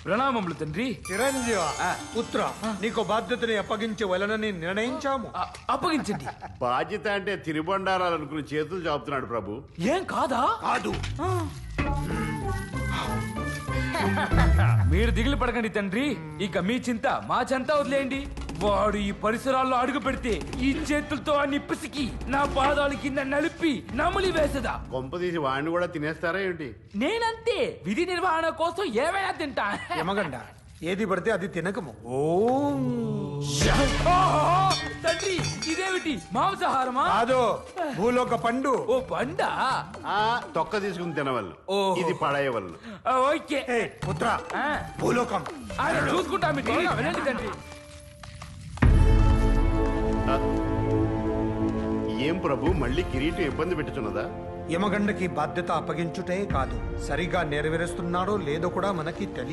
ప్రణామములు తండ్రి. చిరంజీవ పుత్ర, నీకు బాధ్యతని అప్పగించవలనని నిర్ణయించాము. అప్పగించండి. బాధ్యత అంటే తిరుబండారాలనుకుని చేతులు చాపుతున్నాడు ప్రభు. ఏం కాదా? కాదు. మీరు దిగులు పడకండి తండ్రి. ఇక మీ చింత మా చింత వదిలేయండి. వాడు ఈ పరిసరాల్లో అడుగు పెడితే ఈ చేతులతో అన్ని పిసికి నా పాదాల కింద నలిపి నమిలి వేసదా. కొంపదీసి వాడిని కూడా తినేస్తారా ఏంటి? నేనంతే, విధి నిర్వహణ కోసం ఏమైనా తింటా. యమగండ, ఏది పడితే అది తినకము. తండ్రి, ఇదేమిటి మాంసాహారమా? కాదు, భూలోక పండు. ఓ పండా? తొక్క తీసుకుని తినవలను, ఓహో. ఇది పడేయవలను. ఓకే పుత్ర, భూలోకం ఆయన చూసుకుంటా. మీ త్వరగా వెళ్ళండి తండ్రి. ఏం ప్రభు, మళ్ళీ కిరీటం ఇబ్బంది పెట్టుచున్నదా? యమగండకి బాధ్యత అప్పగించుటే కాదు, సరిగా నెరవేరుస్తున్నాడో లేదో కూడా మనకి తెలియదు.